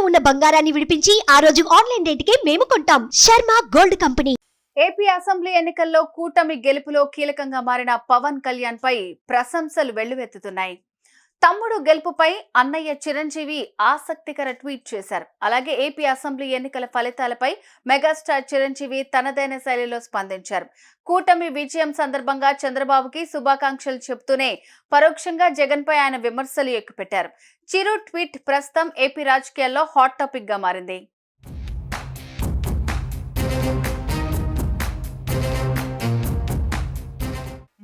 ఉన్న బంగారాన్ని విడిపించి ఆ రోజు ఆన్లైన్ రేటుకే మేము కొంటాం. Sharma gold company. AP assembly ఎన్నికల్లో కూటమి గెలుపులో కీలకంగా మారిన పవన్ కళ్యాణ్ పై ప్రశంసలు వెల్లువెత్తుతున్నాయి. తమ్ముడు గెలుపుపై అన్నయ్య చిరంజీవి ఆసక్తికర ట్వీట్ చేశారు. అలాగే ఏపీ అసెంబ్లీ ఎన్నికల ఫలితాలపై మెగాస్టార్ చిరంజీవి తనదైన శైలిలో స్పందించారు. కూటమి విజయం సందర్భంగా చంద్రబాబుకి శుభాకాంక్షలు చెబుతూనే పరోక్షంగా జగన్ పై ఆయన విమర్శలు ఎక్కుపెట్టారు. చిరు ట్వీట్ ప్రస్తుతం ఏపీ రాజకీయాల్లో హాట్ టాపిక్ గా మారింది.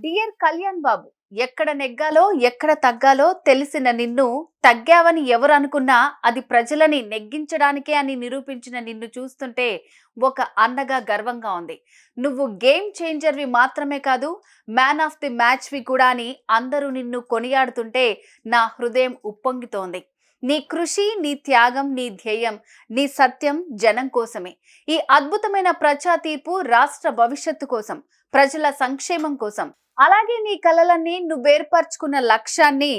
డియర్ కళ్యాణ్ బాబు, ఎక్కడ నెగ్గాలో ఎక్కడ తగ్గాలో తెలిసిన నిన్ను తగ్గావని ఎవరు అనుకున్నా అది ప్రజలని నెగ్గించడానికే అని నిరూపించిన నిన్ను చూస్తుంటే ఒక అన్నగా గర్వంగా ఉంది. నువ్వు గేమ్ చేంజర్వి మాత్రమే కాదు, మ్యాన్ ఆఫ్ ది మ్యాచ్వి కూడా అని అందరూ నిన్ను కొనియాడుతుంటే నా హృదయం ఉప్పొంగితోంది. నీ కృషి, నీ త్యాగం, నీ ధ్యేయం, నీ సత్యం జనం కోసమే. ఈ అద్భుతమైన ప్రజా తీర్పు రాష్ట్ర భవిష్యత్తు కోసం, ప్రజల సంక్షేమం కోసం, అలాగే నీ కలలన్నీ నువ్వేర్పరచుకున్న లక్ష్యాన్ని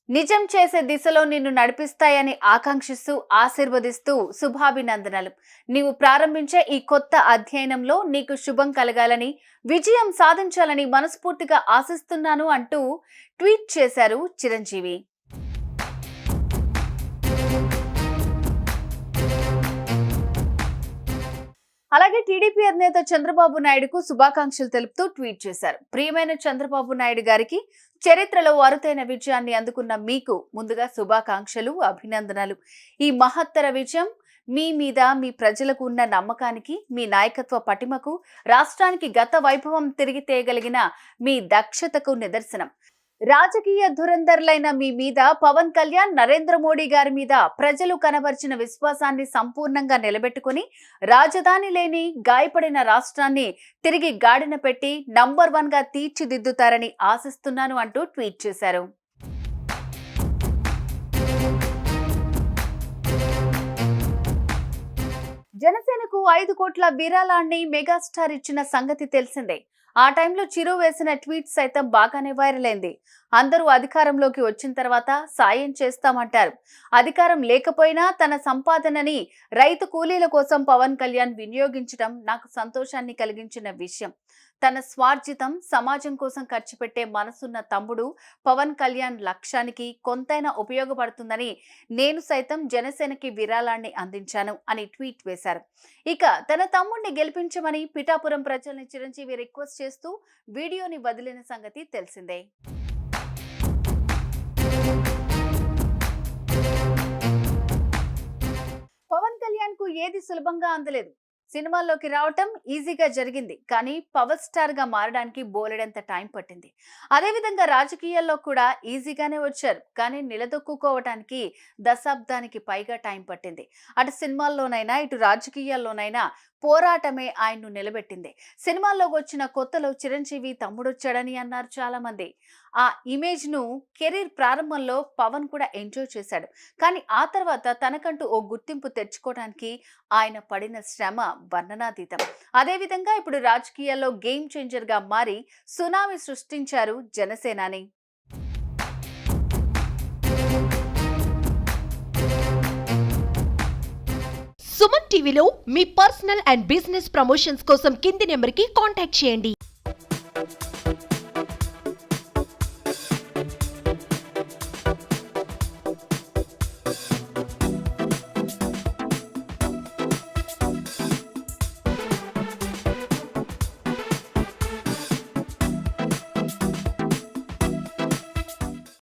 నిజం చేసే దిశలో నిన్ను నడిపిస్తాయని ఆకాంక్షిస్తూ ఆశీర్వదిస్తూ శుభాభినందనలు. నీవు ప్రారంభించే ఈ కొత్త అధ్యయనంలో నీకు శుభం కలగాలని, విజయం సాధించాలని మనస్ఫూర్తిగా ఆశిస్తున్నాను అంటూ ట్వీట్ చేశారు చిరంజీవి. అలాగే టీడీపీ అధినేత చంద్రబాబు నాయుడుకు శుభాకాంక్షలు తెలుపుతూ ట్వీట్ చేశారు. ప్రియమైన చంద్రబాబు నాయుడు గారికి, చరిత్రలో అరుదైన విజయాన్ని అందుకున్న మీకు ముందుగా శుభాకాంక్షలు, అభినందనలు. ఈ మహత్తర విజయం మీ మీద, మీ ప్రజలకు ఉన్న నమ్మకానికి, మీ నాయకత్వ పటిమకు, రాష్ట్రానికి గత వైభవం తిరిగి తేయగలిగిన మీ దక్షతకు నిదర్శనం. రాజకీయ ధురంధరులైన మీ మీద పవన్ కళ్యాణ్, నరేంద్ర మోడీ గారి మీద ప్రజలు కనబరిచిన విశ్వాసాన్ని సంపూర్ణంగా నిలబెట్టుకుని రాజధాని లేని గాయపడిన రాష్ట్రాన్ని తిరిగి గాడిన పెట్టి నంబర్ 1 గా తీర్చిదిద్దుతారని ఆశిస్తున్నాను అంటూ ట్వీట్ చేశారు. జనసేనకు 5 కోట్ల విరాళాన్ని మెగాస్టార్ ఇచ్చిన సంగతి తెలిసిందే. ఆ టైంలో చిరు వేసిన ట్వీట్ సైతం బాగానే వైరల్ అయింది. అందరూ అధికారంలోకి వచ్చిన తర్వాత సాయం చేస్తామంటారు. అధికారం లేకపోయినా తన సంపాదనని రైతు కూలీల కోసం పవన్ కళ్యాణ్ వినియోగించడం నాకు సంతోషాన్ని కలిగించిన విషయం. తన స్వార్జితం సమాజం కోసం ఖర్చు పెట్టే మనసున్న తమ్ముడు పవన్ కళ్యాణ్ లక్ష్యానికి కొంతైనా ఉపయోగపడుతుందని నేను సైతం జనసేనకి విరాళాన్ని అందించాను అని ట్వీట్ వేశారు. ఇక తన తమ్ముడిని గెలిపించమని పిఠాపురం ప్రజల్ని చిరంజీవి రిక్వెస్ట్ చేస్తూ వీడియోని వదిలిన సంగతి తెలిసిందే. పవన్ కళ్యాణ్ కు ఏది సులభంగా అందలేదు. సినిమాల్లోకి రావటం ఈజీగా జరిగింది, కానీ పవర్ స్టార్ గా మారడానికి బోలెడంత టైం పట్టింది. అదేవిధంగా రాజకీయాల్లో కూడా ఈజీగానే వచ్చారు, కానీ నిలదొక్కుకోవటానికి దశాబ్దానికి పైగా టైం పట్టింది. అటు సినిమాల్లోనైనా ఇటు రాజకీయాల్లోనైనా పోరాటమే ఆయన్ను నిలబెట్టింది. సినిమాల్లోకి వచ్చిన కొత్తలో చిరంజీవి తమ్ముడొచ్చాడని అన్నారు చాలా మంది. ఆ ఇమేజ్ ను కెరీర్ ప్రారంభంలో పవన్ కూడా ఎంజాయ్ చేశాడు, కానీ ఆ తర్వాత తనకంటూ ఓ గుర్తింపు తెచ్చుకోవడానికి ఆయన పడిన శ్రమ వర్ణనాతీతం. అదేవిధంగా ఇప్పుడు రాజకీయాల్లో గేమ్ చేంజర్ గా మారి సునామీ సృష్టించారు జనసేనాని. సుమన్ టీవీలో మీ పర్సనల్ అండ్ బిజినెస్ ప్రమోషన్స్ కోసం కింది నెంబర్కి కాంటాక్ట్ చేయండి.